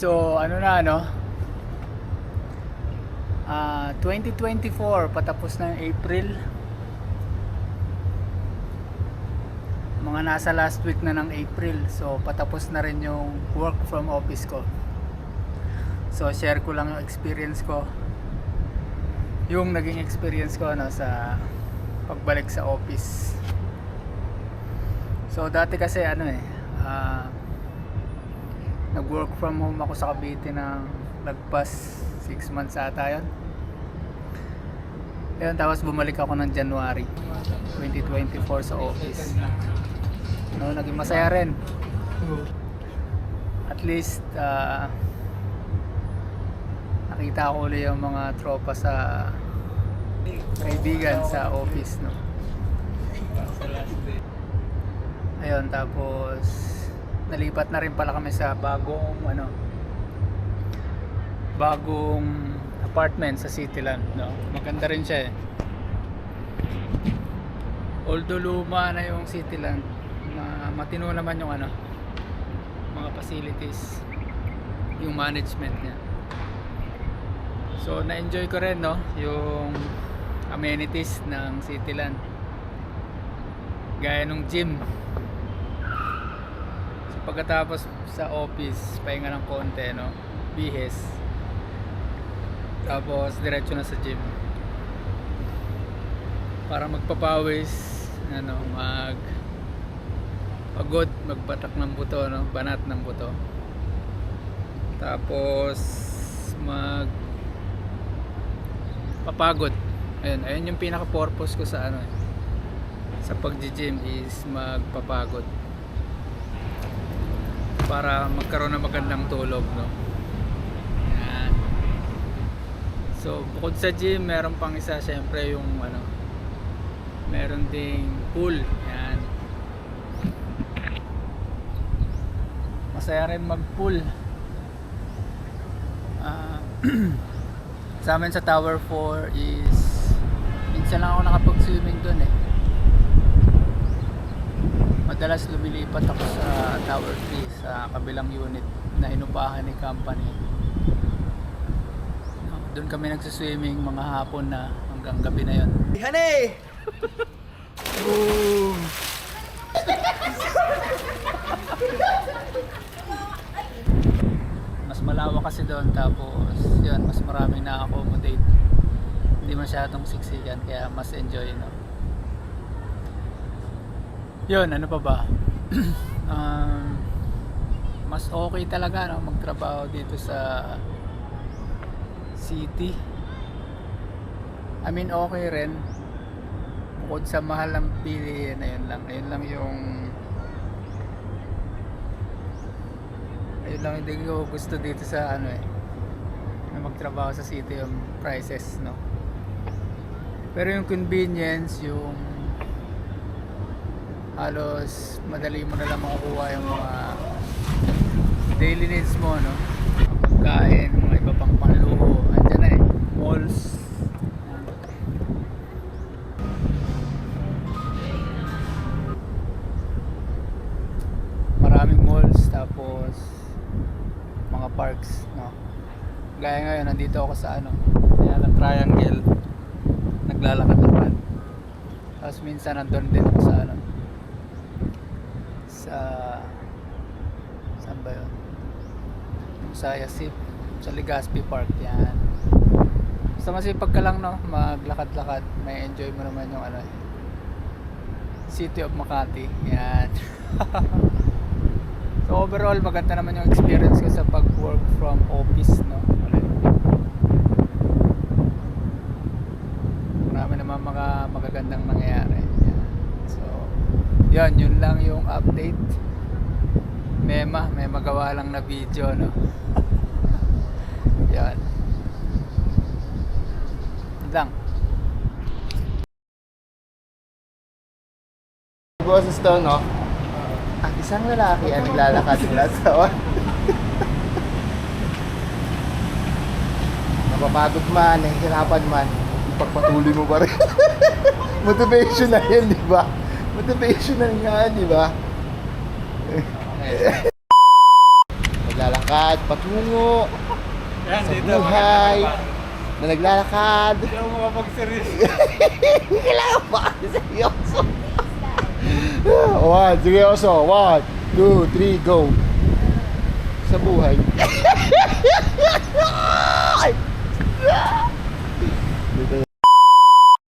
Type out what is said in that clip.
So ano na ano, 2024 patapos na yung April. Mga nasa last week na ng April. So patapos na rin yung work from office ko. So share ko lang yung experience ko. Yung naging experience ko ano, sa pagbalik sa office. So dati kasi ano nag-work from home ako sa Cavite ng lagpas 6 months ata yun. Ayun, tapos bumalik ako ng January 2024 sa office. No, naging masaya rin. At least nakita ko ulit yung mga tropa sa kaibigan sa office, no. Ayun, tapos nalipat na rin pala kami sa bagong apartment sa Cityland, no. Maganda rin siya although luma na yung Cityland, matino naman yung mga facilities, yung management niya. So na-enjoy ko rin, no, yung amenities ng Cityland, gaya nung gym. So pagkatapos sa office, pahinga ng konti, no, bihes, tapos diretso na sa gym para magpapawis, pagod, magbatak ng buto, no, banat ng buto, tapos papagod. Ayun yung pinaka purpose ko sa sa pagji-gym, is magpapagod para magkaroon ng magandang tulog, no. Yan. So bukod sa gym, meron pang isa, syempre yung meron ding pool. Yan, masaya rin mag-pool. Sa amin sa Tower 4 is minsan lang ako nakapag-swimming dun Madalas lumilipat ako sa Tower 3 sa kabilang unit na inupahan ni company. Doon kami nagsiswimming mga hapon na hanggang gabi na yon. Honey! Boom! Mas malawak kasi doon, tapos yun, mas maraming na-accommodate. Hindi masyadong siksikan, kaya mas enjoy, no. Yun, ano pa ba? Mas okay talaga, no, magtrabaho dito sa city. I mean, okay rin. Bukod sa mahal ng bilihin, ayun lang yung hindi ko gusto dito sa na magtrabaho sa city, yung prices, no. Pero yung convenience, yung halos madali mo na lang makukuha yung mga daily needs mo, no. Pagkain, mga iba pang panluho, andyan na malls. Maraming malls, tapos mga parks, no. Gaya ngayon, nandito ako sa Triangle, naglalakad-lakad. Tapos minsan nandun din ako sa saan ba yun? Sa Yasip, sa Legazpi Park. Yan. Basta masipag ka lang, no, maglakad-lakad, may enjoy mo naman yung City of Makati. Yan. So overall, maganda naman yung experience ko sa pag-work from office, no. Marami naman mga magagandang nangyayari. Yan. So yun lang yung update. May magawa lang na video, no. Yan. Yun lang. Boses to, no? Ang isang lalaki ang naglalakad mula sa napapagod man, nahihirapan man, ipagpatuloy mo pa rin. Motivation na yun, di ba? Motivation na nga, di ba? Naglalakad lakad patungo Yan, sa buhay na naglalakad. Hindi ako makapag-seryoso. Kailangan ba kasi seryoso? 1, seryoso. 1, 2, 3, go. Sa buhay.